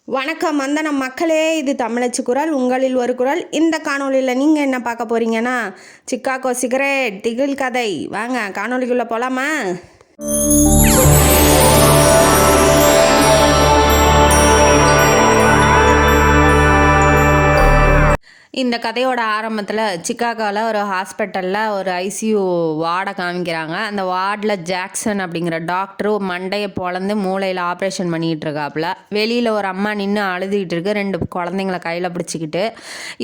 வணக்கம் வந்தனம் மக்களே, இது தமிழச்சு குரல், உங்களில் ஒரு குரல். இந்த காணொலியில் நீங்கள் என்ன பார்க்க போகிறீங்கன்னா, சிக்காகோ சிகரெட் திகில் கதை. வாங்க காணொலிக்குள்ளே போகலாமா? இந்த கதையோட ஆரம்பத்தில் சிக்காகோவில் ஒரு ஹாஸ்பிட்டலில் ஒரு ஐசியூ வார்டை காமிக்கிறாங்க. அந்த வார்டில் ஜாக்சன் அப்படிங்கிற டாக்டரு மண்டையை பொழந்து மூளையில் ஆப்ரேஷன் பண்ணிகிட்டு இருக்காப்புல. வெளியில் ஒரு அம்மா நின்று அழுதுகிட்டு இருக்கு, 2 குழந்தைங்கள கையில் பிடிச்சிக்கிட்டு.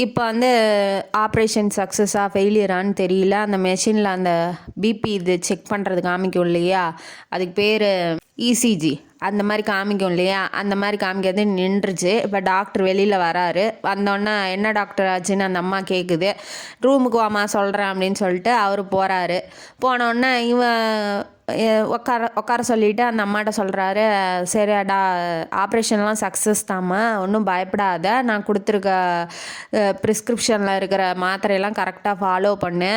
இப்போ ஆப்ரேஷன் சக்ஸஸாக ஃபெயிலியரான்னு தெரியல. அந்த மெஷினில் அந்த பிபி இது செக் பண்ணுறது காமிக்கும் இல்லையா, அதுக்கு பேர் இசிஜி, அந்த மாதிரி காமிக்கும் இல்லையா, அந்த மாதிரி காமிக்கிறது நின்றுச்சு. இப்போ டாக்டர் வெளியில் வராரு. வந்தோடனே என்ன டாக்டர் ஆச்சுன்னு அந்த அம்மா கேட்குது. ரூமுக்கு வாமா சொல்கிறேன் அப்படின்னு சொல்லிட்டு அவர் போகிறாரு. போனோடனே உட்கார சொல்லிவிட்டு அந்த அம்மாட்ட சொல்கிறாரு, சரிடா ஆப்ரேஷன்லாம் சக்ஸஸ் தாம்மா, ஒன்றும் பயப்படாத, நான் கொடுத்துருக்க ப்ரிஸ்கிரிப்ஷனில் இருக்கிற மாத்திரையெல்லாம் கரெக்டாக ஃபாலோ பண்ணு,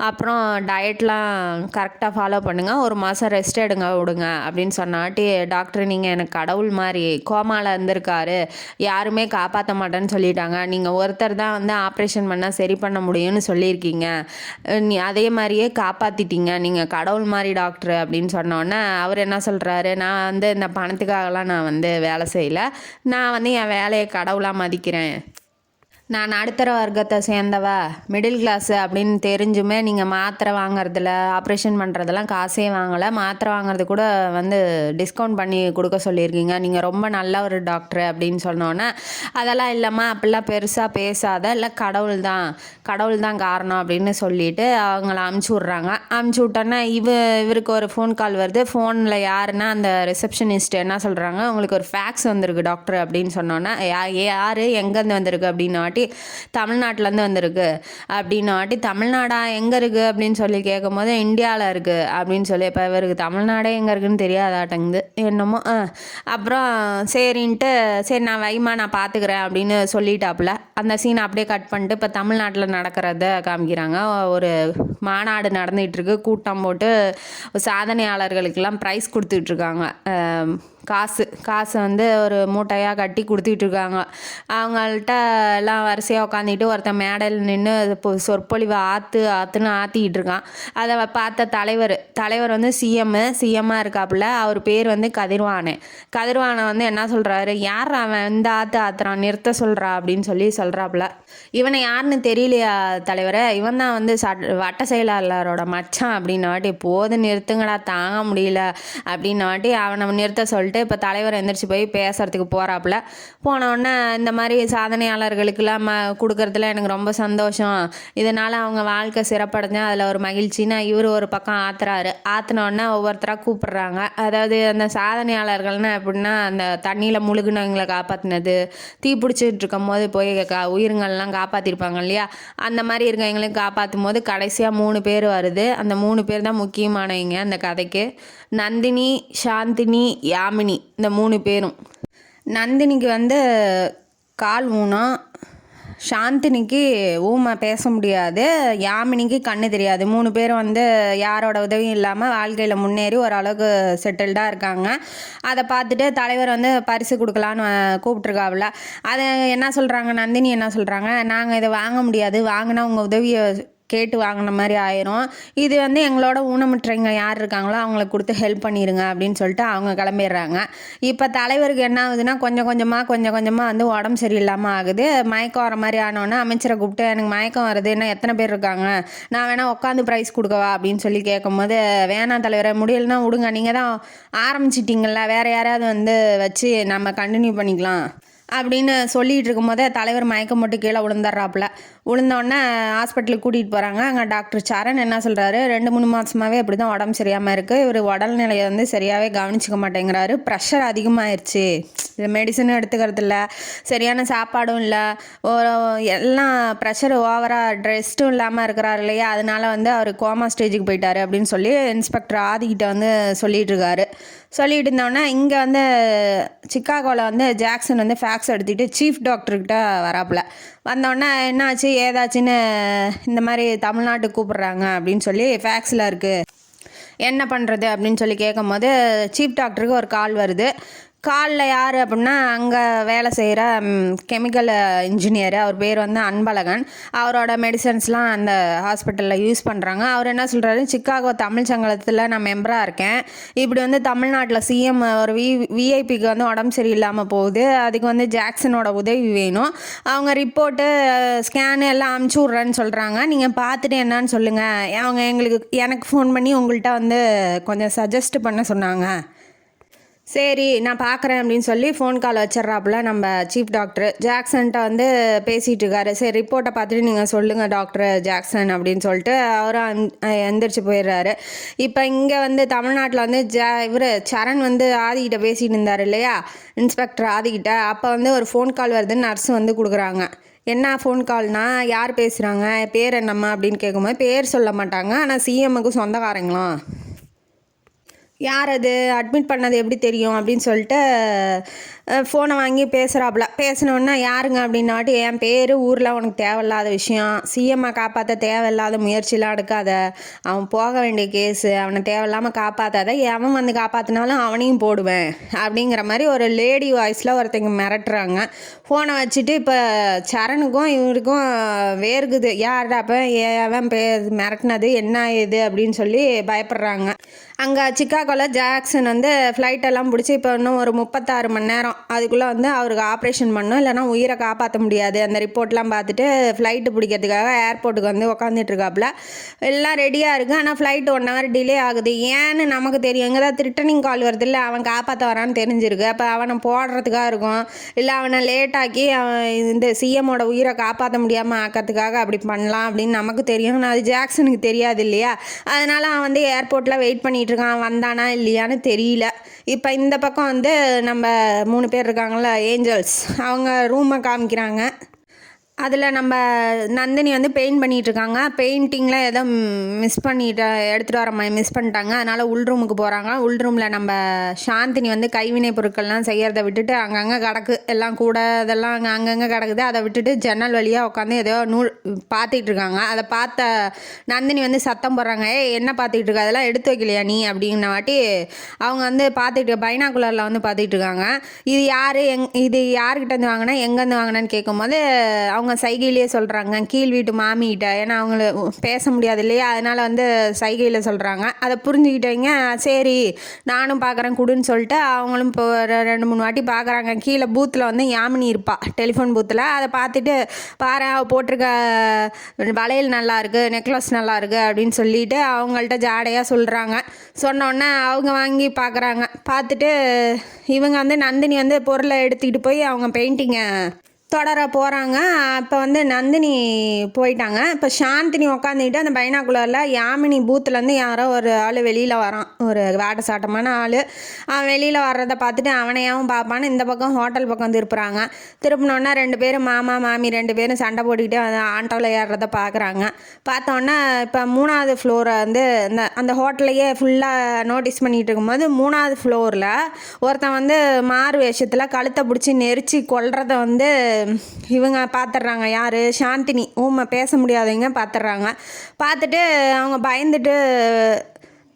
அப்புறம் டயட்லாம் கரெக்டாக ஃபாலோ பண்ணுங்கள், 1 மாதம் ரெஸ்ட் விடுங்க அப்படின்னு சொன்னாட்டி, டாக்டர் நீங்கள் எனக்கு கடவுள் மாதிரி, கோமாவில் இருந்திருக்காரு, யாருமே காப்பாற்ற மாட்டேன்னு சொல்லிட்டாங்க, நீங்கள் ஒருத்தர் தான் ஆப்ரேஷன் பண்ணால் சரி பண்ண முடியும்னு சொல்லியிருக்கீங்க, அதே மாதிரியே காப்பாற்றிட்டீங்க, நீங்கள் கடவுள் மாதிரி டாக்டர் அப்படின்னு சொன்னோன்னே அவர் என்ன சொல்கிறாரு, நான் இந்த பணத்துக்காகலாம் நான் வேலை செய்யலை, நான் என் வேலையை கடவுளாக மதிக்கிறேன், நான் நடுத்தர வர்க்கத்தை சேர்ந்தவ, மிடில் கிளாஸு அப்படின்னு தெரிஞ்சுமே நீங்கள் மாத்திரை வாங்குறதுல ஆப்ரேஷன் பண்ணுறதெல்லாம் காசே வாங்கலை, மாத்திரை வாங்குறது கூட டிஸ்கவுண்ட் பண்ணி கொடுக்க சொல்லியிருக்கீங்க, நீங்கள் ரொம்ப நல்ல ஒரு டாக்டர் அப்படின்னு சொன்னோன்னே, அதெல்லாம் இல்லைம்மா அப்படிலாம் பெருசாக பேசாத, இல்லை கடவுள் தான் காரணம் அப்படின்னு சொல்லிட்டு அவங்கள அமுச்சு விட்றாங்க. அமுச்சு விட்டோன்னே இவருக்கு ஒரு ஃபோன் கால் வருது. ஃபோனில் யாருன்னா அந்த ரிசப்ஷனிஸ்ட் என்ன சொல்கிறாங்க, உங்களுக்கு ஒரு ஃபேக்ஸ் வந்திருக்கு டாக்டர் அப்படின்னு சொன்னோன்னே, யார் எங்கேருந்து வந்திருக்கு அப்படின்னா, தமிழ்நாட்டிலேருந்து வந்திருக்கு அப்படின்னாட்டி, தமிழ்நாடா எங்கே இருக்குது அப்படின்னு சொல்லி கேட்கும் போது இந்தியாவில் இருக்குது அப்படின்னு சொல்லி, இப்போ இவருக்கு தமிழ்நாடே எங்கே இருக்குதுன்னு தெரியாதாட்டங்குது என்னமோ. அப்புறம் சரின்ட்டு, சரி நான் வைமா நான் பார்த்துக்கிறேன் அப்படின்னு சொல்லிட்டாப்புல. அந்த சீனை அப்படியே கட் பண்ணிட்டு இப்போ தமிழ்நாட்டில் நடக்கிறத காமிக்கிறாங்க. ஒரு மாநாடு நடந்துகிட்ருக்கு, கூட்டம் போட்டு சாதனையாளர்களுக்கெல்லாம் ப்ரைஸ் கொடுத்துட்ருக்காங்க. காசு ஒரு மூட்டையாக கட்டி கொடுத்துட்ருக்காங்க. அவங்கள்ட்ட எல்லாம் வரிசையாக உட்காந்துட்டு ஒருத்தன் மேடையில் நின்று சொற்பொழிவை ஆற்றுன்னு ஆற்றிக்கிட்டு இருக்கான். அதை பார்த்த தலைவர் சிஎம்மாக இருக்காப்புல. அவர் பேர் கதிர்வானை என்ன சொல்கிறாரு, யார் அவன் இந்த ஆற்றுறான், நிறுத்த சொல்கிறா அப்படின்னு சொல்கிறாப்புல. இவனை யாருன்னு தெரியலையா தலைவரை, இவன் தான் வட்ட செயலாளரோட மச்சான் அப்படின்னாட்டி, போது நிறுத்துங்கடா தாங்க முடியல அப்படின்னாட்டி அவனை நிறுத்த சொல்லிட்டு இப்போ தலைவர் எந்திரிச்சு போய் பேசுறதுக்கு போகிறாப்புல. போனோடனே இந்த மாதிரி சாதனையாளர்களுக்கெல்லாம் கொடுக்கறதுல எனக்கு ரொம்ப சந்தோஷம், இதனால் அவங்க வாழ்க்கை சிறப்படைஞ்சா அதில் ஒரு மகிழ்ச்சின்னா இவர் ஒரு பக்கம் ஆற்றுனோடனே ஒவ்வொருத்தராக கூப்பிட்றாங்க. அதாவது அந்த சாதனையாளர்கள்னா எப்படின்னா, அந்த தண்ணியில் முழுகுனவங்களை காப்பாற்றினது, தீ பிடிச்சிட்டு இருக்கும் போது போய் உயிர்கள்லாம் காப்பாற்றிருப்பாங்க இல்லையா, அந்த மாதிரி இருக்கவங்களையும் காப்பாற்றும் போது கடைசியாக 3 பேர் வருது. அந்த 3 பேர் தான் முக்கியமானவங்க அந்த கதைக்கு. நந்தினி, சாந்தினி, யாமினி, இந்த 3 பேரும். நந்தினிக்கு கால் ஊனம், சாந்தினிக்கு ஊமை பேச முடியாது, யாமினிக்கு கண்ணு தெரியாது. 3 பேரும் யாரோட உதவியும் இல்லாமல் வாழ்க்கையில் முன்னேறி ஓரளவுக்கு செட்டில்டாக இருக்காங்க. அதை பார்த்துட்டு தலைவர் பரிசு கொடுக்கலான்னு கூப்பிட்ருக்காப்புல. அதை என்ன சொல்கிறாங்க, நந்தினி என்ன சொல்கிறாங்க, நாங்கள் இதை வாங்க முடியாது, வாங்கினா உங்கள் உதவியை கேட்டு வாங்கின மாதிரி ஆயிரும், இது எங்களோட ஊனமுற்றவங்க யார் இருக்காங்களோ அவங்களுக்கு கொடுத்து ஹெல்ப் பண்ணிடுங்க அப்படின்னு சொல்லிட்டு அவங்க கிளம்பிடுறாங்க. இப்போ தலைவருக்கு என்ன ஆகுதுன்னா, கொஞ்சம் கொஞ்சமாக உடம்பு சரியில்லாமல் ஆகுது. மயக்கம் வர மாதிரி ஆனோன்னே அமைச்சரை கூப்பிட்டு, எனக்கு மயக்கம் வருது, என்ன எத்தனை பேர் இருக்காங்க, நான் வேணால் உட்காந்து ப்ரைஸ் கொடுக்கவா அப்படின்னு சொல்லி கேட்கும்போது, வேணாம் தலைவரை, முடியலன்னா விடுங்க, நீங்கள் தான் ஆரம்பிச்சிட்டிங்கள, வேறு யாராவது வச்சு நம்ம கண்டினியூ பண்ணிக்கலாம் அப்படின்னு சொல்லிகிட்டு இருக்கும்போதே தலைவர் மயக்கம் மட்டும் கீழே விழுந்தோடனே ஹாஸ்பிட்டலுக்கு கூட்டிகிட்டு போகிறாங்க. அங்கே டாக்டர் சரண் என்ன சொல்கிறாரு, 2-3 மாதமாகவே அப்படி தான் உடம்பு சரியாமல் இருக்குது, இவர் உடல்நிலையை சரியாகவே கவனிச்சிக்க மாட்டேங்கிறாரு, ப்ரெஷர் அதிகமாகிடுச்சு, இது மெடிசனும் எடுத்துக்கிறது இல்லை, சரியான சாப்பாடும் இல்லை, எல்லாம் ப்ரெஷர் ஓவராக ரெஸ்ட்டும் இல்லாமல் இருக்கிறாரு இல்லையா, அதனால் அவர் கோமா ஸ்டேஜுக்கு போயிட்டார் அப்படின்னு சொல்லி இன்ஸ்பெக்டர் ஆதிக்கிட்ட சொல்லிகிட்டு இருக்காரு. சொல்லிட்டு இருந்தோடனே இங்கே சிக்காகோவில் ஜாக்சன் ஃபேக்ஸ் எடுத்துகிட்டு சீஃப் டாக்டர்கிட்ட வராப்புல. வந்தோடனே என்னாச்சு ஏதாச்சுன்னு, இந்த மாதிரி தமிழ்நாட்டுக்கு கூப்பிட்றாங்க அப்படின்னு சொல்லி ஃபேக்ஸில் இருக்குது, என்ன பண்ணுறது அப்படின்னு சொல்லி கேட்கும் போது சீஃப் டாக்டருக்கு ஒரு கால் வருது. காலில் யார் அப்படின்னா அங்கே வேலை செய்கிற கெமிக்கல் இன்ஜினியர், அவர் பேர் வந்து அன்பழகன். அவரோட மெடிசன்ஸ்லாம் அந்த ஹாஸ்பிட்டலில் யூஸ் பண்ணுறாங்க. அவர் என்ன சொல்கிறாரு, சிக்காகோ தமிழ் சங்கத்தில் நான் மெம்பராக இருக்கேன். இப்படி வந்து தமிழ்நாட்டில் சிஎம் ஒரு விஐபிக்கு வந்து உடம்பு சரியில்லாமல் போகுது, அதுக்கு வந்து ஜாக்சனோட உதவி வேணும். அவங்க ரிப்போர்ட்டு ஸ்கேனு எல்லாம் அமுச்சு விட்றேன்னு சொல்கிறாங்க. நீங்கள் பார்த்துட்டு என்னான்னு சொல்லுங்கள். அவங்க எனக்கு ஃபோன் பண்ணி உங்கள்கிட்ட வந்து கொஞ்சம் சஜஸ்ட் பண்ண சொன்னாங்க. சரி நான் பார்க்குறேன் அப்படின்னு சொல்லி ஃபோன் கால் வச்சிட்றாப்புல நம்ம சீஃப் டாக்டர். ஜாக்சன்ட்ட வந்து பேசிகிட்டு இருக்காரு. சரி ரிப்போர்ட்டை பார்த்துட்டு நீங்கள் சொல்லுங்கள் டாக்டர் ஜாக்சன் அப்படின்னு சொல்லிட்டு அவரும் எந்திரிச்சு போயிடுறாரு. இப்போ இங்கே வந்து தமிழ்நாட்டில் வந்து இவர் சரண் வந்து ஆதிக்கிட்ட பேசிகிட்டு இருந்தார் இல்லையா, இன்ஸ்பெக்டர் ஆதிக்கிட்ட. அப்போ வந்து ஒரு ஃபோன் கால் வருதுன்னு நர்ஸ் வந்து கொடுக்குறாங்க. என்ன ஃபோன் கால்னா, யார் பேசுகிறாங்க, பேர் என்னம்மா அப்படின்னு கேட்கும்போது பேர் சொல்ல மாட்டாங்க. ஆனால் சிஎம்முக்கு சொந்தக்காரங்களாம். யார் அது, அட்மிட் பண்ணது எப்படி தெரியும் அப்படின்னு சொல்லிட்டு ஃபோனை வாங்கி பேசுகிறாப்புல. பேசினோன்னா யாருங்க அப்படின்னாட்டி, என் பேர் ஊரில் உனக்கு தேவையில்லாத விஷயம், சிஎம்மை காப்பாற்ற தேவையில்லாத முயற்சிலாம் எடுக்காத, அவன் போக வேண்டிய கேஸு, அவனை தேவையில்லாமல் காப்பாற்றாத, எவன் வந்து காப்பாற்றினாலும் அவனையும் போடுவேன் அப்படிங்கிற மாதிரி ஒரு லேடி வாய்ஸில் ஒருத்தங்க மிரட்டுறாங்க. ஃபோனை வச்சுட்டு இப்போ சரணுக்கும் இவருக்கும் வேர்க்குது, யார்டா அப்போ அவன் மிரட்டினது என்ன ஏது அப்படின்னு சொல்லி பயப்படுறாங்க. அங்கே சிக்காகோவில் ஜாக்சன் வந்து ஃப்ளைட்டெல்லாம் பிடிச்சி இப்போ இன்னும் ஒரு 36 மணி நேரம் அதுக்குள்ளே வந்து அவருக்கு ஆப்ரேஷன் பண்ணணும், இல்லைனா உயிரை காப்பாற்ற முடியாது. அந்த ரிப்போர்ட்லாம் பார்த்துட்டு ஃப்ளைட்டு பிடிக்கிறதுக்காக ஏர்போர்ட்டுக்கு வந்து உக்காந்துட்டுருக்காப்புல. எல்லாம் ரெடியாக இருக்குது. ஆனால் ஃப்ளைட் 1 ஹவர் டிலே ஆகுது. ஏன்னு நமக்கு தெரியும், இங்கே தான் ரிட்டர்னிங் கால் வருது இல்லை, அவன் காப்பாற்ற வரான்னு தெரிஞ்சிருக்கு. அப்போ அவனை போடுறதுக்காக இருக்கும், இல்லை அவனை லேட்டாக்கி அவன் இந்த சிஎம்மோட உயிரை காப்பாற்ற முடியாமல் ஆக்கிறதுக்காக அப்படி பண்ணலாம் அப்படின்னு நமக்கு தெரியும். ஆனால் அது ஜாக்சனுக்கு தெரியாது இல்லையா. அதனால் அவன் வந்து ஏர்போர்ட்டில் வெயிட் பண்ணிகிட்டு இருக்கான், வந்தானா இல்லையான்னு தெரியல. இப்போ இந்த பக்கம் வந்து நம்ம 3 பேர் இருக்காங்களா ஏஞ்சல்ஸ், அவங்க ரூமை காமிக்கிறாங்க. அதில் நம்ம நந்தினி வந்து பெயிண்ட் பண்ணிகிட்ருக்காங்க. பெயிண்டிங்கில் ஏதோ எடுத்துகிட்டு வர மாதிரி மிஸ் பண்ணிட்டாங்க. அதனால் உள்ரூமுக்கு போகிறாங்க. உள்ரூமில் நம்ம சாந்தினி வந்து கைவினை பொருட்கள்லாம் செய்கிறத விட்டுட்டு அங்கங்கே கிடக்கு, எல்லாம் கூட இதெல்லாம் அங்கங்கே கிடக்குது. அதை விட்டுட்டு ஜன்னல் வழியாக உட்காந்து ஏதோ பார்த்துட்டு இருக்காங்க. அதை பார்த்த நந்தினி வந்து சத்தம் போடுறாங்க, என்ன பார்த்துக்கிட்டு இருக்கா, அதெல்லாம் எடுத்து வைக்கலையா நீ அப்படின்ன வாட்டி அவங்க வந்து பார்த்துட்டு பைனாகுலரில் வந்து பார்த்துட்டு இருக்காங்க. இது யார் இது யார்கிட்டேருந்து வாங்கினா எங்கேருந்து வாங்கினான்னு கேட்கும்போது அவங்க சைகையிலேயே சொல்கிறாங்க, கீழ் வீட்டு மாமிகிட்ட. ஏன்னா அவங்கள பேச முடியாது இல்லையா, அதனால் வந்து சைகையில் சொல்கிறாங்க. அதை புரிஞ்சுக்கிட்டீங்க. சரி நானும் பார்க்குறேன் குடுன்னு சொல்லிட்டு அவங்களும் இப்போ 2-3 வாட்டி பார்க்குறாங்க. கீழே பூத்தில் வந்து யாமினி இருப்பா, டெலிஃபோன் பூத்தில். அதை பார்த்துட்டு பாரு அவள் போட்டிருக்க வளையல் நல்லா இருக்குது, நெக்லஸ் நல்லா இருக்குது அப்படின்னு சொல்லிட்டு அவங்கள்ட்ட ஜாடையாக சொல்கிறாங்க. சொன்னோடனே அவங்க வாங்கி பார்க்குறாங்க. பார்த்துட்டு இவங்க வந்து நந்தினி வந்து பொருளை எடுத்துக்கிட்டு போய் அவங்க பெயிண்டிங்கை தொடர போகிறாங்க. அப்போ வந்து நந்தினி போயிட்டாங்க. இப்போ சாந்தினி உக்காந்துக்கிட்டு அந்த பைனாகுலரில் யாமினி பூத்துலேருந்து யாரோ ஒரு ஆள் வெளியில் வரான், ஒரு வேட்ட சாட்டமான ஆள். அவன் வெளியில் வர்றதை பார்த்துட்டு அவனையாவும் பார்ப்பான்னு இந்த பக்கம் ஹோட்டல் பக்கம் திருப்புறாங்க. திருப்பினோன்னா 2 பேரும் மாமா மாமி 2 பேரும் சண்டை போட்டுக்கிட்டு அந்த ஆட்டோவில் ஏறுறதை பார்க்குறாங்க. பார்த்தோன்னா இப்போ 3வது ஃப்ளோரை வந்து அந்த ஹோட்டலையே ஃபுல்லாக நோட்டீஸ் பண்ணிகிட்டு இருக்கும்போது 3வது ஃப்ளோரில் ஒருத்தன் வந்து மாறு வேஷத்தில் கழுத்தை பிடிச்சி நெரிச்சு கொல்றத வந்து இவங்க பார்த்துட்றாங்க. யார், சாந்தினி ஊமை பேச முடியாதவங்க பார்த்துட்றாங்க. பார்த்துட்டு அவங்க பயந்துட்டு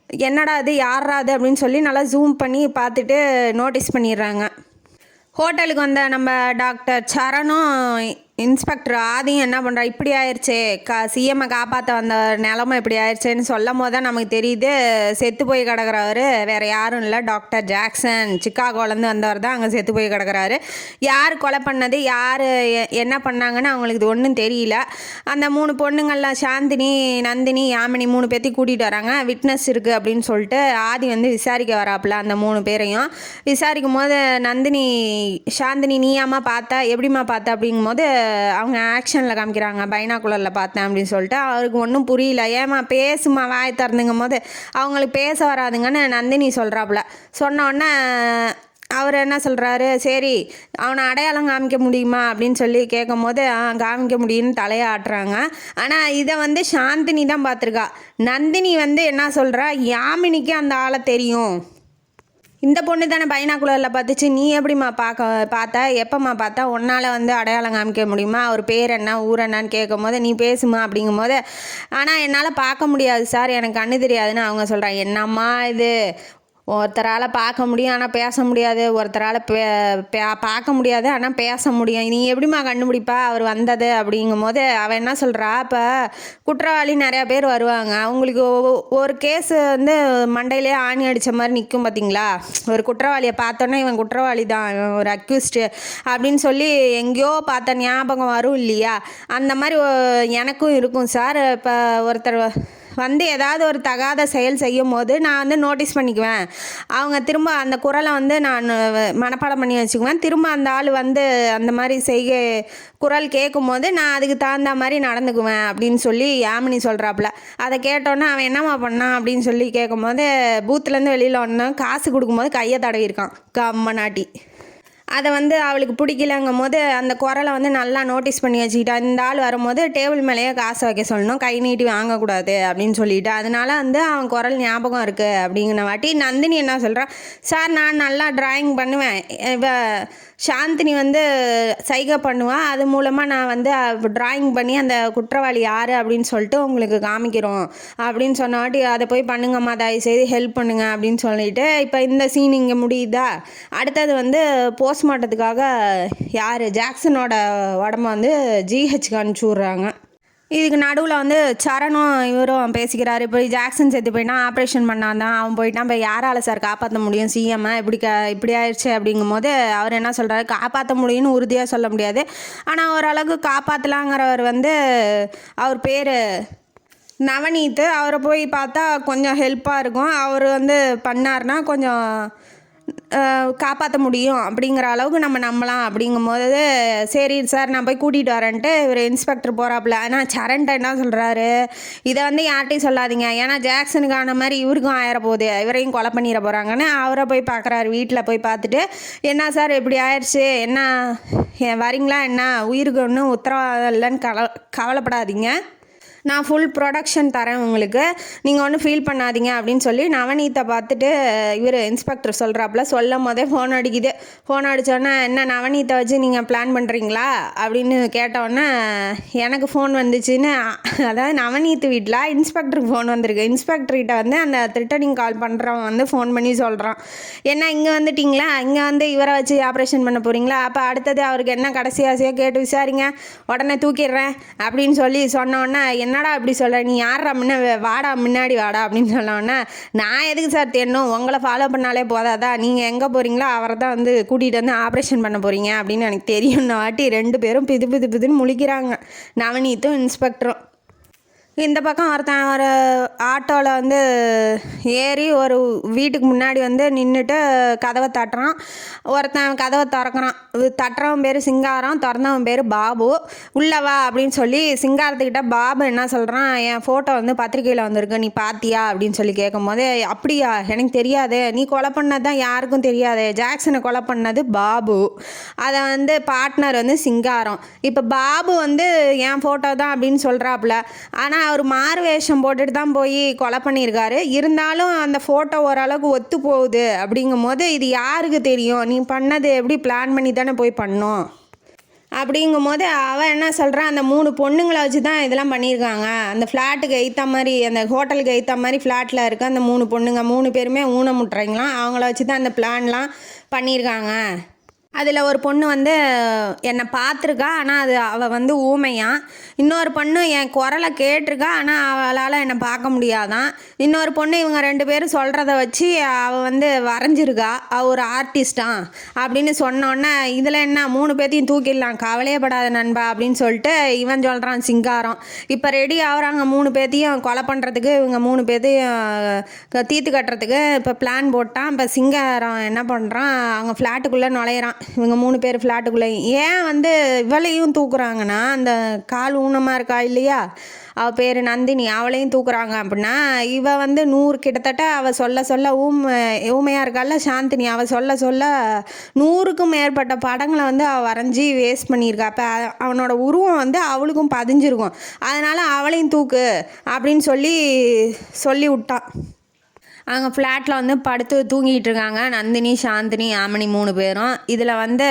என்னடா அது யாரா அது அப்படின்னு சொல்லி நல்லா ஜூம் பண்ணி பார்த்துட்டு நோட்டீஸ் பண்ணிடுறாங்க. ஹோட்டலுக்கு வந்த நம்ம டாக்டர் சரணும் இன்ஸ்பெக்டர் ஆதியும் என்ன பண்ணுறா, இப்படி ஆயிடுச்சே சிஎம்மை காப்பாற்ற வந்த நிலமை இப்படி ஆயிடுச்சேன்னு சொல்லும் போது தான் நமக்கு தெரியுது செத்து போய் கிடக்குறவர் வேறு யாரும் இல்லை, டாக்டர் ஜாக்சன். சிக்காகோலேருந்து வந்தவர் தான் அங்கே செத்து போய் கிடக்குறாரு. யார் கொலை பண்ணது, யார் என்ன பண்ணாங்கன்னு அவங்களுக்கு இது ஒன்றும் தெரியல. அந்த 3 பொண்ணுங்களில் சாந்தினி நந்தினி யாமினி 3 பேர்த்தையும் கூட்டிகிட்டு வராங்க. விட்னஸ் இருக்குது அப்படின்னு சொல்லிட்டு ஆதி வந்து விசாரிக்க வராப்புல. அந்த 3 பேரையும் விசாரிக்கும் போது நந்தினி சாந்தினி நீயாம்மா பார்த்தா, எப்படிம்மா பார்த்தா அப்படிங்கும்போது அவங்க ஆக்ஷனில் காமிக்கிறாங்க, பைனாகுலரில் பார்த்தேன் அப்படின்னு சொல்லிட்டு. அவருக்கு ஒன்றும் புரியல. ஏமா பேசுமா வாய் திறந்துங்கும் போது அவங்களுக்கு பேச வராதுங்கன்னு நந்தினி சொல்கிறாப்புல. சொன்னோடனே அவர் என்ன சொல்கிறாரு, சரி அவனை அடையாளம் காமிக்க முடியுமா அப்படின்னு சொல்லி கேட்கும் போது காமிக்க முடியும்னு தலையை ஆட்டுறாங்க. ஆனால் இதை வந்து சாந்தினி தான் பார்த்துருக்கா. நந்தினி வந்து என்ன சொல்கிறா, யாமினிக்கு அந்த ஆளை தெரியும், இந்த பொண்ணு தானே பைனாகுலரில் பார்த்துச்சு, நீ எப்படிம்மா பார்த்தா, எப்போம்மா பார்த்தா, உன்னால் வந்து அடையாளம் காமிக்க முடியுமா, அவர் பேர் என்ன ஊர் என்னான்னு கேட்கும் போது நீ பேசுமா அப்படிங்கும் போது, ஆனால் என்னால் பார்க்க முடியாது சார், எனக்கு கண்ணு தெரியாதுன்னு அவங்க சொல்கிறாங்க. என்னம்மா இது ஒருத்தரால் பார்க்க முடியும் ஆனால் பேச முடியாது, ஒருத்தரால் பார்க்க முடியாது ஆனால் பேச முடியும். நீ எப்படிம்மா கண்டுபிடிப்பா அவர் வந்தது அப்படிங்கும் போது அவன் என்ன சொல்கிறா, இப்போ குற்றவாளி நிறையா பேர் வருவாங்க, அவங்களுக்கு ஒரு கேஸு வந்து மண்டையிலே ஆணி அடித்த மாதிரி நிற்கும் பார்த்தீங்களா. ஒரு குற்றவாளியை பார்த்தோன்னே இவன் குற்றவாளி தான், இவன் ஒரு அக்யூஸ்டு அப்படின்னு சொல்லி எங்கேயோ பார்த்த ஞாபகம் வரும் இல்லையா. அந்த மாதிரி எனக்கும் இருக்கும் சார். இப்போ ஒருத்தர் வந்து ஏதாவது ஒரு தகாத செயல் செய்யும் போது நான் வந்து நோட்டீஸ் பண்ணிக்குவேன். அவங்க திரும்ப அந்த குரலை வந்து நான் மனப்பாடம் பண்ணி வச்சுக்குவேன். திரும்ப அந்த ஆள் வந்து அந்த மாதிரி குரல் கேட்கும் போது நான் அதுக்கு தகுந்த மாதிரி நடந்துக்குவேன் அப்படின்னு சொல்லி யாமினி சொல்கிறாப்புல. அதை கேட்டோன்னே அவன் என்னம்மா பண்ணான் அப்படின்னு சொல்லி கேட்கும்போது, பூத்துலேருந்து வெளியில் ஒன்று காசு கொடுக்கும்போது கையை தடவிருக்கான் கம்மநாட்டி. அதை வந்து அவளுக்கு பிடிக்கலங்கும் போது அந்த குரலை வந்து நல்லா நோட்டீஸ் பண்ணி வச்சுக்கிட்டா. இந்த ஆள் வரும்போது டேபிள் மேலேயே காசை வைக்க சொல்லணும், கை நீட்டி வாங்கக்கூடாது அப்படின்னு சொல்லிட்டு. அதனால வந்து அவன் குரல் ஞாபகம் இருக்குது அப்படிங்கிற வாட்டி நந்தினி என்ன சொல்கிறா, சார் நான் நல்லா ட்ராயிங் பண்ணுவேன், சாந்தினி வந்து சைகை பண்ணுவாள், அது மூலமாக நான் வந்து ட்ராயிங் பண்ணி அந்த குற்றவாளி யார் அப்படின்னு சொல்லிட்டு உங்களுக்கு காமிக்கிறோம் அப்படின்னு சொன்னாட்டி, அதை போய் பண்ணுங்கம்மா, தயவுசெய்து ஹெல்ப் பண்ணுங்க அப்படின்னு சொல்லிட்டு. இப்போ இந்த சீன் இங்கே முடியுதா. அடுத்தது வந்து போஸ்ட்மார்ட்டத்துக்காக யார் ஜாக்சனோட உடம்ப வந்து ஜிஹெச்க்கு அனுப்பிச்சி விட்றாங்க. இதுக்கு நடுவில் வந்து சரணும் இவரும் பேசிக்கிறாரு, இப்போ ஜாக்சன் செத்து போயிட்டா, ஆப்ரேஷன் பண்ணாதான் அவன் போயிட்டான், இப்போ யாரால் சார் காப்பாற்ற முடியும் சிஎம்ஐ, இப்படி ஆயிடுச்சு அப்படிங்கும் போது அவர் என்ன சொல்கிறாரு, காப்பாற்ற முடியும்னு உறுதியாக சொல்ல முடியாது, ஆனால் ஓரளவுக்கு காப்பாற்றலாங்கிறவர் வந்து அவர் பேர் நவநீத். அவரை போய் பார்த்தா கொஞ்சம் ஹெல்ப்பாக இருக்கும், அவர் வந்து பண்ணார்னா கொஞ்சம் காப்பாற்ற முடியும் அப்படிங்கிற அளவுக்கு நம்ம நம்பலாம். அப்படிங்கும்போது சரி சார் நான் போய் கூட்டிகிட்டு வரேன்ட்டு இவர் இன்ஸ்பெக்டர் போகிறாப்புல. ஆனால் சரண்ட்ட என்ன சொல்கிறாரு, இதை வந்து யார்ட்டையும் சொல்லாதீங்க, ஏன்னா ஜாக்சனுக்கான மாதிரி இவருக்கும் ஆயிரப்போகுது, இவரையும் கொலை பண்ணிட போகிறாங்கன்னு அவரை போய் பார்க்குறாரு. வீட்டில் போய் பார்த்துட்டு, என்ன சார் இப்படி ஆயிடுச்சு, என்ன வரீங்களா, என்ன உயிருக்கு ஒன்றும் உத்தரவாதம் இல்லைன்னு கவலைப்படாதீங்க, நான் ஃபுல் ப்ரொடக்ஷன் தரேன் உங்களுக்கு, நீங்கள் ஒன்றும் ஃபீல் பண்ணாதீங்க அப்படின்னு சொல்லி நவநீத்தை பார்த்துட்டு இவர் இன்ஸ்பெக்டர் சொல்கிறாப்புல. சொல்லும் போதே ஃபோன் அடிக்குது. ஃபோன் அடித்தோடனே என்ன நவநீத்தை வச்சு நீங்கள் பிளான் பண்ணுறீங்களா அப்படின்னு கேட்டோடனே எனக்கு ஃபோன் வந்துச்சுன்னு, அதாவது நவநீத் வீட்டில் இன்ஸ்பெக்டருக்கு ஃபோன் வந்திருக்கு. இன்ஸ்பெக்டர்கிட்ட வந்து அந்த த்ரிட்டனிங் கால் பண்ணுறவன் வந்து ஃபோன் பண்ணி சொல்கிறான், என்ன இங்கே வந்துட்டிங்களா, இங்கே வந்து இவரை வச்சு ஆப்ரேஷன் பண்ண போகிறீங்களா, அப்போ அடுத்தது அவருக்கு என்ன கடைசி ஆசையாக கேட்டு விசாரிங்க, உடனே தூக்கிடுறேன் அப்படின்னு சொல்லி சொன்னோன்னே, என்னடா இப்படி சொல்கிற, நீ யாரா வாடா முன்னாடி வாடா அப்படின்னு சொன்னோன்னே, நான் எதுக்கு சார் தெரியணும், உங்களை ஃபாலோ பண்ணாலே போதாதா, நீங்கள் எங்கே போகிறீங்களோ அவரை தான் வந்து கூட்டிகிட்டு வந்து ஆப்ரேஷன் பண்ண போகிறீங்க அப்படின்னு எனக்கு தெரியும்னு வாட்டி 2 பேரும் பிதுன்னு முழிக்கிறாங்க, நவநீத்தும் இன்ஸ்பெக்டரும். இந்த பக்கம் ஒருத்தன் ஒரு ஆட்டோவில் வந்து ஏறி ஒரு வீட்டுக்கு முன்னாடி வந்து நின்றுட்டு கதவை தட்டுறான். ஒருத்தன் கதவை திறக்கிறான். தட்டுறவன் பேர் சிங்காரம், திறந்தவன் பேர் பாபு. உள்ளே வா அப்படின்னு சொல்லி சிங்காரத்துக்கிட்ட பாபு என்ன சொல்கிறான், என் ஃபோட்டோ வந்து பத்திரிக்கையில் வந்திருக்கு, நீ பார்த்தியா அப்படின்னு சொல்லி கேட்கும்போது, அப்படியா எனக்கு தெரியாது, நீ கொலை பண்ணது தான் யாருக்கும் தெரியாது, ஜாக்சனை கொலை பண்ணது பாபு, அதை வந்து பார்ட்னர் வந்து சிங்காரம். இப்போ பாபு வந்து என் ஃபோட்டோ தான் அப்படின்னு சொல்கிறாப்புல. ஆனால் அவர் மாறு வேஷம் போட்டுட்டு தான் போய் கொலை பண்ணியிருக்காரு. இருந்தாலும் அந்த ஃபோட்டோ ஓரளவுக்கு ஒத்து போகுது. அப்படிங்கும் போது இது யாருக்கு தெரியும், நீ பண்ணது எப்படி பிளான் பண்ணி தானே போய் பண்ணோம் அப்படிங்கும் போது அவன் என்ன சொல்கிறான், அந்த 3 பொண்ணுங்களை வச்சு தான் இதெல்லாம் பண்ணியிருக்காங்க, அந்த ஃப்ளாட்டுக்கு எய்த்த மாதிரி, அந்த ஹோட்டலுக்கு எய்த்த மாதிரி ஃப்ளாட்டில் இருக்க அந்த 3 பொண்ணுங்க 3 பேருமே ஊனமுட்டுறாங்களாம், அவங்கள வச்சு தான் அந்த பிளான்லாம் பண்ணியிருக்காங்க. அதில் ஒரு பொண்ணு வந்து என்னை பார்த்துருக்கா, ஆனால் அவள் வந்து ஊமையான். இன்னொரு பொண்ணு என் குரலை கேட்டிருக்கா, ஆனால் அவளால் என்னை பார்க்க முடியாதான். இன்னொரு பொண்ணு இவங்க 2 பேரும் சொல்கிறத வச்சு அவள் வந்து வரைஞ்சிருக்கா, அவள் ஒரு ஆர்டிஸ்டான் அப்படின்னு சொன்னோன்னே, இதில் என்ன 3 பேர்த்தையும் தூக்கிடலாம், கவலையே படாத நண்பா அப்படின்னு சொல்லிட்டு இவன் சொல்கிறான் சிங்காரம். இப்போ ரெடி ஆகுறாங்க 3 பேர்த்தையும் கொலை பண்ணுறதுக்கு, இவங்க 3 பேர்த்தையும் தீர்த்து கட்டுறதுக்கு இப்போ பிளான் போட்டான். இப்போ சிங்காரம் என்ன பண்ணுறான், அவங்க ஃப்ளாட்டுக்குள்ளே நுழையிறான். இவங்க 3 பேர் ஃப்ளாட்டுக்குள்ளே ஏன் வந்து இவளையும் தூக்குறாங்கன்னா, அந்த கால் ஊனமாக இருக்கா இல்லையா, அவள் பேர் நந்தினி, அவளையும் தூக்குறாங்க அப்படின்னா, இவள் வந்து 100 கிட்டத்தட்ட அவள் சொல்ல ஊமையாக இருக்கால சாந்தினி, அவள் சொல்ல 100க்கும் மேற்பட்ட படங்களை வந்து அவள் வரைஞ்சி வேஸ்ட் பண்ணியிருக்கா. அப்போ அவனோட உருவம் வந்து அவளுக்கும் பதிஞ்சிருக்கும். அதனால் அவளையும் தூக்கு அப்படின்னு சொல்லி விட்டான். அங்கே ஃப்ளாட்டில் வந்து படுத்து தூங்கிட்டு இருக்காங்க நந்தினி, சாந்தினி, யாமினி 3 பேரும். இதில் வந்து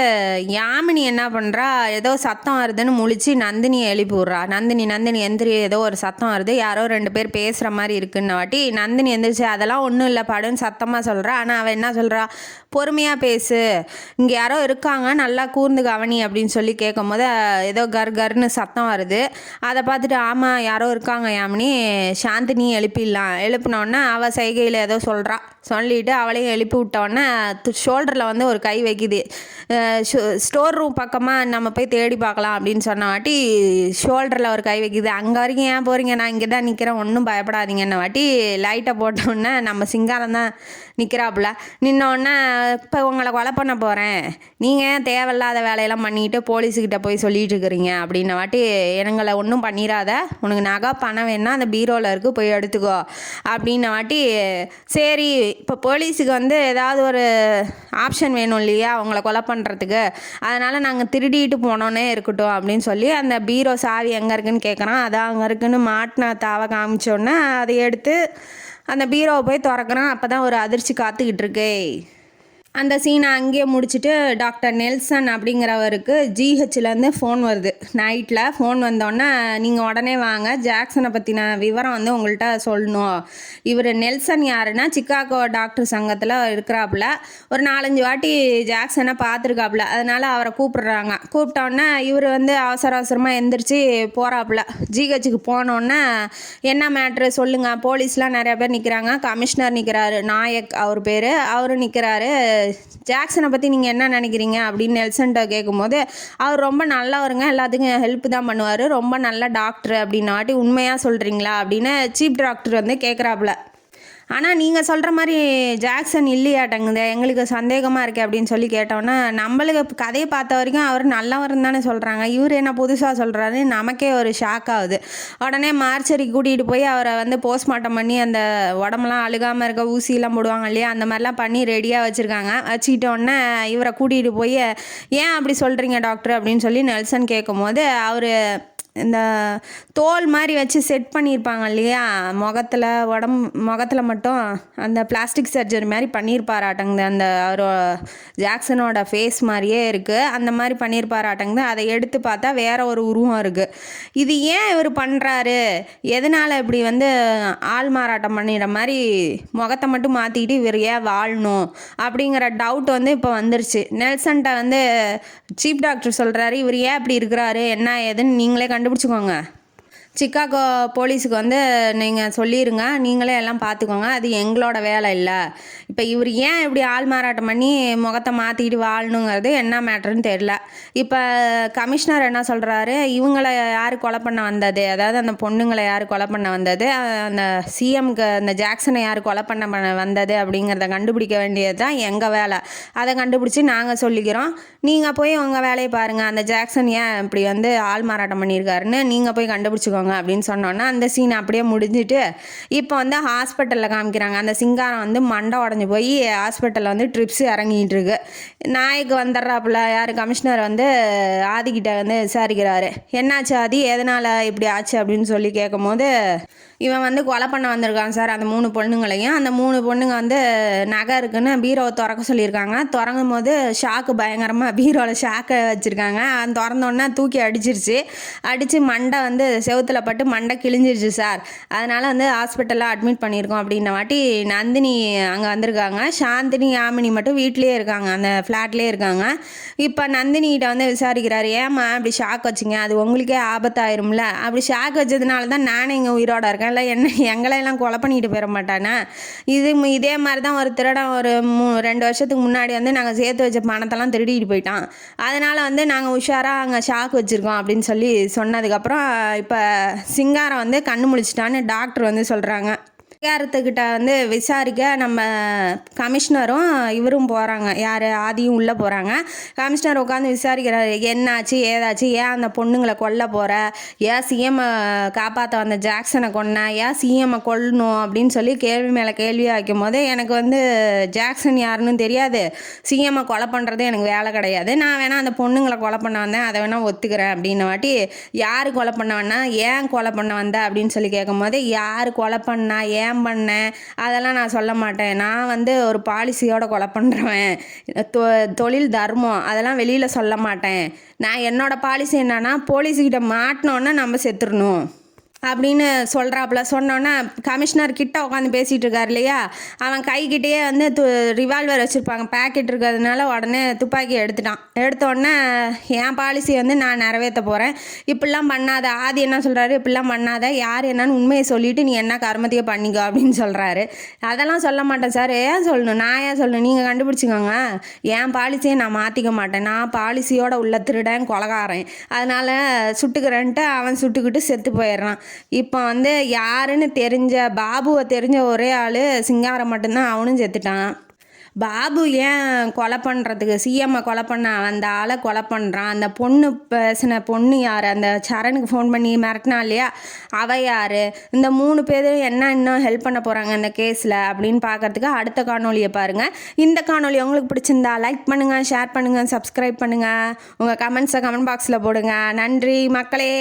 யாமினி என்ன பண்ணுறா, ஏதோ சத்தம் வருதுன்னு முழிச்சு நந்தினியை எழுப்பி விட்றா. நந்தினி நந்தினி எந்திரி, ஏதோ ஒரு சத்தம் வருது, யாரோ 2 பேர் பேசுகிற மாதிரி இருக்குன்னு வாட்டி நந்தினி எந்திரிச்சு அதெல்லாம் ஒன்றும் இல்லை படுன்னு சத்தமாக சொல்கிறா. ஆனால் அவள் என்ன சொல்கிறா, பொறுமையாக பேசு, இங்கே யாரோ இருக்காங்க, நல்லா கூர்ந்து கவனி அப்படின்னு சொல்லி கேட்கும் போது ஏதோ கர்னு சத்தம் வருது. அதை பார்த்துட்டு ஆமாம் யாரோ இருக்காங்க யாமினி, சாந்தினி எழுப்பிடலாம். எழுப்பினோடனே அவள் செய்கையில் ஏதோ சொல்கிறா. சொல்லிவிட்டு அவளையும் எழுப்பி விட்டோடனே ஷோல்டரில் வந்து ஒரு கை வைக்குது. ஸ்டோர் ரூம் பக்கமாக நம்ம போய் தேடி பார்க்கலாம் அப்படின்னு சொன்ன வாட்டி ஷோல்டரில் ஒரு கை வைக்குது. அங்கே வரைக்கும் ஏன் போகிறீங்க, நான் இங்கே தான் நிற்கிறேன், ஒன்றும் பயப்படாதீங்கன்ன வாட்டி லைட்டை போட்டோடனே நம்ம சிங்காரம் தான் நிற்கிறாப்புல. நின்னோடனே இப்போ உங்களை கொலை பண்ண போகிறேன், நீங்கள் ஏன் தேவையில்லாத வேலையெல்லாம் பண்ணிக்கிட்டு போலீஸுக்கிட்ட போய் சொல்லிட்டு இருக்கிறீங்க அப்படின்ன வாட்டி எங்களை ஒன்றும் பண்ணிடாத, உனக்கு நகை பணம் வேணா அந்த பீரோவில் இருக்குது போய் எடுத்துக்கோ அப்படின்ன வாட்டி சரி இப்போ போலீஸுக்கு வந்து ஏதாவது ஒரு ஆப்ஷன் வேணும் இல்லையா அவங்கள கொலை பண்ணுறதுக்கு, அதனால் நாங்கள் திருடிட்டு போனோன்னே இருக்கட்டும் அப்படின்னு சொல்லி அந்த பீரோ சாவி எங்கே இருக்குன்னு கேட்குறான். அதான் அங்கே இருக்குன்னு மாட்டின தாவை காமிச்சோன்னே அதை எடுத்து அந்த பீரோவை போய் திறக்கிறான். அப்போ தான் ஒரு அதிர்ச்சி காத்துக்கிட்டு இருக்கு. அந்த சீனை அங்கேயே முடிச்சுட்டு டாக்டர் நெல்சன் அப்படிங்கிறவருக்கு ஜிஹெச்லேருந்து ஃபோன் வருது. நைட்டில் ஃபோன் வந்தோடனே நீங்கள் உடனே வாங்க, ஜாக்சனை பற்றின விவரம் வந்து உங்கள்கிட்ட சொல்லணும். இவர் நெல்சன் யாருன்னா சிக்காகோ டாக்டர் சங்கத்தில் இருக்கிறாப்புல. ஒரு 4-5 வாட்டி ஜாக்சனை பார்த்துருக்காப்புல. அதனால் அவரை கூப்பிட்றாங்க. கூப்பிட்டோன்னே இவர் வந்து அவசரமாக எந்திரிச்சு போகிறாப்புல. ஜிஹெச்சுக்கு போனோன்னே என்ன மேட்ரு சொல்லுங்கள், போலீஸ்லாம் நிறையா பேர் நிற்கிறாங்க, கமிஷனர் நிற்கிறாரு, நாயக் அவர் பேர், அவரு நிற்கிறாரு, ஜாக்சனை பற்றி நீங்கள் என்ன நினைக்கிறீங்க அப்படின்னு நெல்சன்ட்ட கேட்கும்போது அவர் ரொம்ப நல்லவருங்க, எல்லாத்துக்கும் ஹெல்ப் தான் பண்ணுவார், ரொம்ப நல்ல டாக்டர் அப்படின்னாட்டி உண்மையாக சொல்கிறீங்களா அப்படின்னு சீஃப் டாக்டர் வந்து கேட்குறாப்புல. ஆனால் நீங்கள் சொல்கிற மாதிரி ஜாக்சன் இல்லையாட்டங்குது, எங்களுக்கு சந்தேகமாக இருக்கே அப்படின்னு சொல்லி கேட்டோன்னா நம்மளுக்கு கதையை பார்த்த வரைக்கும் அவர் நல்லவர்னு தானே சொல்கிறாங்க, இவர் என்ன புதுசாக சொல்கிறாரு, நமக்கே ஒரு ஷாக் ஆகுது. உடனே மார்ச்சரிக்கு கூட்டிகிட்டு போய் அவரை வந்து போஸ்ட்மார்ட்டம் பண்ணி அந்த உடம்புலாம் அழுகாமல் இருக்க ஊசியெல்லாம் போடுவாங்க இல்லையா, அந்த மாதிரிலாம் பண்ணி ரெடியாக வச்சுருக்காங்க. வச்சுக்கிட்டோன்னே இவரை கூட்டிகிட்டு போய் ஏன் அப்படி சொல்கிறீங்க டாக்டர் அப்படின்னு சொல்லி நெல்சன் கேட்கும் போது அவர் இந்த தோல் மாதிரி வச்சு செட் பண்ணியிருப்பாங்க இல்லையா முகத்தில் மட்டும் அந்த பிளாஸ்டிக் சர்ஜரி மாதிரி பண்ணியிருப்பாராட்டங்குது. அந்த அவர் ஜாக்சனோட ஃபேஸ் மாதிரியே இருக்குது, அந்த மாதிரி பண்ணியிருப்பாராட்டங்குது. அதை எடுத்து பார்த்தா வேற ஒரு உருவம் இருக்குது. இது ஏன் இவர் பண்ணுறாரு, எதனால் இப்படி வந்து ஆள் மாறாட்டம் பண்ணிடுற மாதிரி முகத்தை மட்டும் மாற்றிக்கிட்டு இவர் ஏன் வாழணும் அப்படிங்கிற டவுட் வந்து இப்போ வந்துருச்சு. நெல்சன்ட்ட வந்து சீஃப் டாக்டர் சொல்கிறாரு, இவர் ஏன் இப்படி இருக்கிறாரு என்ன ஏதுன்னு நீங்களே கண்டுபிடிச்சிக்கோங்க, சிக்காகோ போலீஸுக்கு வந்து நீங்கள் சொல்லிடுங்க, நீங்களே எல்லாம் பார்த்துக்கோங்க, அது எங்களோட வேலை இல்லை. இப்போ இவர் ஏன் இப்படி ஆள் மாறாட்டம் பண்ணி முகத்தை மாற்றிக்கிட்டு வாழணுங்கிறது என்ன மேட்டர்னு தெரில. இப்போ கமிஷனர் என்ன சொல்கிறாரு, இவங்களை யார் கொலை பண்ண வந்தது, அதாவது அந்த பொண்ணுங்களை யார் கொலை பண்ண வந்தது, அந்த சிஎம்க்கு அந்த ஜாக்சனை யார் கொலை பண்ண வந்தது அப்படிங்கிறத கண்டுபிடிக்க வேண்டியது தான் எங்கள் வேலை. அதை கண்டுபிடிச்சி நாங்கள் சொல்லிக்கிறோம், நீங்கள் போய் உங்கள் வேலையை பாருங்கள், அந்த ஜாக்சன் ஏன் இப்படி வந்து ஆள் மாறாட்டம் பண்ணியிருக்காருன்னு நீங்கள் போய் கண்டுபிடிச்சிக்கோங்க அப்படின்னு சொன்னோன்னா அந்த சீன் அப்படியே முடிஞ்சிட்டு இப்போ வந்து ஹாஸ்பிட்டலில் காமிக்கிறாங்க. அந்த சிங்காரம் வந்து மண்டை உடஞ்சி போய் ஹாஸ்பிட்டலில் வந்து ட்ரிப்ஸ் இறங்கிட்டு இருக்கு. நாய்க்கு வந்துடுறாப்புல யார் கமிஷனர் வந்து ஆதிக்கிட்ட வந்து விசாரிக்கிறாரு, என்னாச்சு ஆதி, எதனால் இப்படி ஆச்சு அப்படின்னு சொல்லி கேட்கும் போது இவன் வந்து கொலை பண்ண வந்திருக்கான் சார் அந்த 3 பொண்ணுங்களையும். அந்த 3 பொண்ணுங்க வந்து நகை இருக்குன்னு பீரோவை திறக்க சொல்லியிருக்காங்க. திறங்கும் போது ஷாக்கு பயங்கரமாக பீரோவில் ஷாக்கை வச்சுருக்காங்க. அது திறந்தோடனே தூக்கி அடித்து மண்டை வந்து செவுத்தில் பட்டு மண்டை கிழிஞ்சிருச்சு சார், அதனால் வந்து ஹாஸ்பிட்டலில் அட்மிட் பண்ணியிருக்கோம் அப்படின்ன வாட்டி நந்தினி அங்கே வந்திருக்காங்க. சாந்தினி யாமினி மட்டும் வீட்லேயே இருக்காங்க, அந்த ஃப்ளாட்லேயே இருக்காங்க. இப்போ நந்தினிகிட்ட வந்து விசாரிக்கிறாரு, ஏம்மா இப்படி ஷாக் வச்சிங்க, அது உங்களுக்கே ஆபத்தாயிரும்ல, அப்படி ஷாக் வச்சதுனால தான் நானே இங்கே உயிரோட இருக்கேன், இல்லை என்ன எங்களையெல்லாம் கொலை பண்ணிட்டு போயிட மாட்டானே. இதே மாதிரி தான் ஒரு திருடன் ஒரு 2 வருஷத்துக்கு முன்னாடி வந்து நாங்கள் சேர்த்து வச்ச பணத்தெல்லாம் திருடிட்டு போயிட்டான், அதனால் வந்து நாங்கள் உஷாராக அங்கே ஷாக் வச்சுருக்கோம் அப்படின்னு சொல்லி சொன்னதுக்கப்புறம் இப்போ சிங்காரம் வந்து கண்ணு முழிச்சிட்டான்னு டாக்டர் வந்து சொல்கிறாங்க. சிங்காரத்துக்கிட்ட வந்து விசாரிக்க நம்ம கமிஷனரும் இவரும் போகிறாங்க, யார் ஆதியும் உள்ளே போகிறாங்க. கமிஷனர் உட்காந்து விசாரிக்கிறாரு, என்னாச்சு ஏதாச்சு, ஏன் அந்த பொண்ணுங்களை கொல்ல போகிற, ஏன் சிஎம்மை காப்பாற்ற வந்த ஜாக்சனை கொன்ன, ஏன் சிஎம்மை கொல்லணும் அப்படின்னு சொல்லி கேள்வி மேலே கேள்வியாக வைக்கும் போது எனக்கு வந்து ஜாக்சன் யாருன்னு தெரியாது, சிஎம்மை கொலை பண்ணுறது எனக்கு வேலை கிடையாது, நான் வேணால் அந்த பொண்ணுங்களை கொலை பண்ண வந்தேன், அதை வேணால் ஒத்துக்கிறேன் அப்படின்ன வாட்டி யார் கொலை பண்ண வேணா, ஏன் கொலை பண்ண வந்த அப்படின்னு சொல்லி கேட்கும் போது யார் கொலை பண்ணா, ஏன் ஏன் பண்ணேன் அதெல்லாம் நான் சொல்ல மாட்டேன். நான் வந்து ஒரு பாலிசியோட கொலை பண்ணுறவன், தொழில் தர்மம் அதெல்லாம் வெளியில் சொல்ல மாட்டேன். நான் என்னோடய பாலிசி என்னன்னா, போலீஸுக்கிட்ட மாட்டினோன்னே நம்ம செத்துடணும் அப்படின்னு சொல்கிறாப்புல. சொன்னோன்னே கமிஷனர் கிட்ட உட்காந்து பேசிகிட்டு இருக்கார் இல்லையா, அவன் கைக்கிட்டேயே வந்து ரிவால்வர் வச்சுருப்பாங்க, பேக்கெட் இருக்கிறதுனால உடனே துப்பாக்கி எடுத்தோடனே என் பாலிசி வந்து நான் நிறைவேற்ற போகிறேன், இப்படிலாம் பண்ணாத. ஆதி என்ன சொல்கிறாரு, இப்படிலாம் பண்ணாத, யார் என்னன்னு உண்மையை சொல்லிவிட்டு நீ என்ன கர்மத்தையே பண்ணிக்கோ அப்படின்னு சொல்கிறாரு. அதெல்லாம் சொல்ல மாட்டேன் சார். ஏன் சொல்லணும், நான் ஏன் சொல்லணும், நீங்கள் கண்டுபிடிச்சிக்கோங்க. என் பாலிசியை நான் மாற்றிக்க மாட்டேன். நான் பாலிசியோட உள்ள திருடன் கொலைகாரன், அதனால் சுட்டுக்கிறேன்ட்டு அவன் சுட்டுக்கிட்டு செத்து போயிடுறான். இப்போ வந்து யாருன்னு தெரிஞ்ச பாபுவை தெரிஞ்ச ஒரே ஆள் சிங்காரம் மட்டும்தான், அவனும் செத்துட்டான். பாபு ஏன் கொலை பண்ணுறதுக்கு, சிஎம்மை கொலை பண்ண அந்த ஆளை கொலை பண்ணுறான்? அந்த பொண்ணு பேசின பொண்ணு யார், அந்த சரணுக்கு ஃபோன் பண்ணி மிரட்டினா இல்லையா, அவ யார்? இந்த 3 பேரும் என்ன இன்னும் ஹெல்ப் பண்ண போகிறாங்க இந்த கேஸில் அப்படின்னு பார்க்குறதுக்கு அடுத்த காணொலியை பாருங்கள். இந்த காணொலி உங்களுக்கு பிடிச்சிருந்தா லைக் பண்ணுங்கள், ஷேர் பண்ணுங்கள், சப்ஸ்கிரைப் பண்ணுங்கள், உங்கள் கமெண்ட்ஸை கமெண்ட் பாக்ஸில் போடுங்க. நன்றி மக்களே.